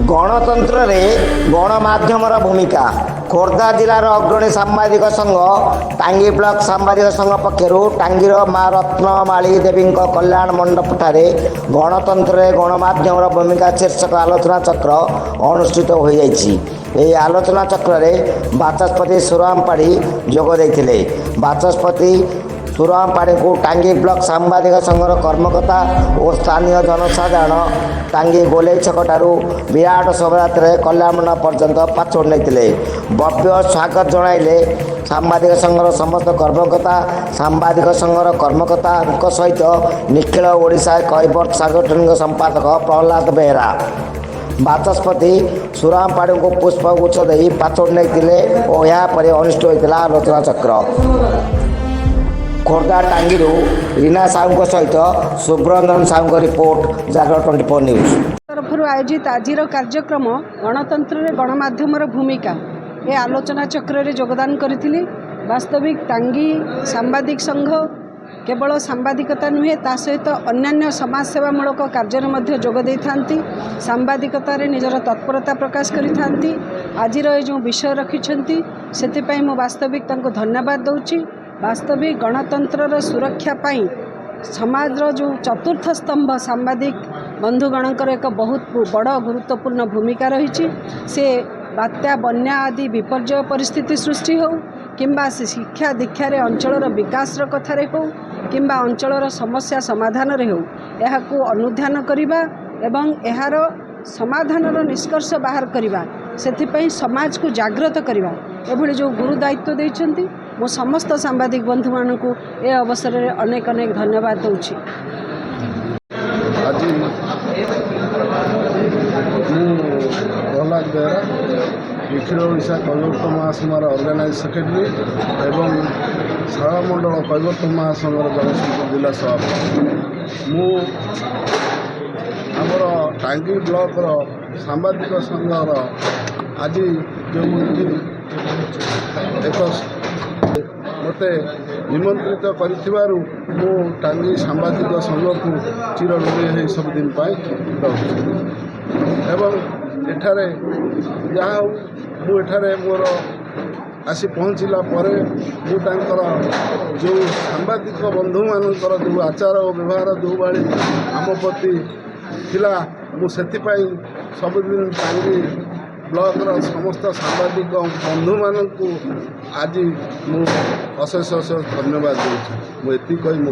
गणतंत्र रे गणमाध्यमर भूमिका खोर्धा जिलार अग्रणी सांबादिक संघ टांगी ब्लॉक सांबादिक संघ पक्षर टांगीर माँ रत्नमाली देवी कल्याण मंडप ठारे गणतंत्र रे गणमाध्यमर भूमिका शीर्षक आलोचना चक्र अनुष्ठित हो जाइछि। ଏହି ଆଲୋଚନା ଚକ୍ରରେ ବାଚସ୍ପତି ସୁରାମ ପାଢ଼ୀ ଯୋଗ ଦେଇଥିଲେ। ବାଚସ୍ପତି ସୁରାମ ପାଢ଼ୀଙ୍କୁ ଟାଙ୍ଗୀ ବ୍ଲକ ସାମ୍ବାଦିକ ସଂଘର କର୍ମକର୍ତ୍ତା ଓ ସ୍ଥାନୀୟ ଜନସାଧାରଣ ଟାଙ୍ଗୀ ଗୋଲେଇ ଛକଠାରୁ ବିରାଟ ଶୋଭାଯାତ୍ରାରେ କଲ୍ୟାଣ ମଣ୍ଡପ ପର୍ଯ୍ୟନ୍ତ ପାଛୋଟି ନେଇଥିଲେ। ଭବ୍ୟ ସ୍ୱାଗତ ଜଣାଇଲେ। ସାମ୍ବାଦିକ ସଂଘର ସମସ୍ତ କର୍ମକର୍ତ୍ତା ସାମ୍ବାଦିକ ସଂଘର କର୍ମକର୍ତ୍ତାଙ୍କ ସହିତ ନିଖିଳ ଓଡ଼ିଶା କୈବର୍ତ୍ତ ସାଂଗଠନିକ ସମ୍ପାଦକ ପ୍ରହ୍ଲାଦ ବେହେରା ବାଚସ୍ପତି ସୁରାମ ପାଢ଼ୀଙ୍କୁ ପୁଷ୍ପଗୁଚ୍ଛ ଦେଇ ପାଛୋଟି ନେଇଥିଲେ ଓ ଏହାପରେ ଅନୁଷ୍ଠିତ ହୋଇଥିଲା ଆଲୋଚନା ଚକ୍ର। ଖୋର୍ଦ୍ଧା ଟାଙ୍ଗୀରୁ ରୀନା ସାହୁଙ୍କ ସହିତ ସୁବ୍ରନ୍ଦନ ସାହୁଙ୍କ ରିପୋର୍ଟ ଜାଗର 24 ନ୍ୟୁଜ୍ तरफରୁ आयोजित आजिर कार्यक्रम गणतंत्र रे गणमाध्यमर भूमिका ए आलोचना चक्र रे योगदान करथिले। वास्तविक टांगी सांबादिक संघ केवल सांबादिकता नुहे ता सहित अन्यान्य समाजसेवामूलक कार्य जोग देइथांती। सांबादिकतार निजर तत्परता प्रकाश करिथांती। आजिर ए जो विषय रखिछंती सेतिपई मो वास्तविक तांको धन्यवाद दउची। वास्तविक गणतंत्र सुरक्षा पाई समाजर जो चतुर्थ स्तंभ सांबादिक बंधुगणकर एक बहुत बड़ गुरुत्वपूर्ण भूमिका रही। से बात्या बन्या आदि विपर्यय परिस्थिति सृष्टि हो किंबा शिक्षा दीक्षार अंचलर विकास कथार हो किंबा अंचलर समस्या समाधान हो यह अनुध्यान करने एवं यार समाधान निष्कर्ष बाहर करवा से समाज को जागृत करवा एभली जो गुरु दायित्व देइछंती मो समस्त सांबादिक बंधु मानक ए अवसर में अनेक अनेक धन्यवाद दूची। आज प्रहलाद बेहरा निखिल ओडिशा कैवर्त महासंघर ऑर्गेनाइज सेक्रेटरी एवं शाला मंडल कैवर्त महासंघर जगतसिंहपुर जिला सभापति मु आमर टांगी ब्लॉक सांबादिक संघर आज जो एक मते निमंत्रित करिथिबारु मु टांगी सांबादिक संघ को चिर ऋणी है सब दिन पाई एवं एठारे जहाँ मु एठारे मोर आसी पहुँचला परे मु तांकर जो सांबादिक बंधु मानकर जो आचार और व्यवहार जो भाई आम प्रति थिला मु सेतिपाई सबुदिन टांगी ब्लॉक समस्त सांबादिक बंधु मानू आज मु अशेष अशेष धन्यवाद दूँ। मुझे कही मो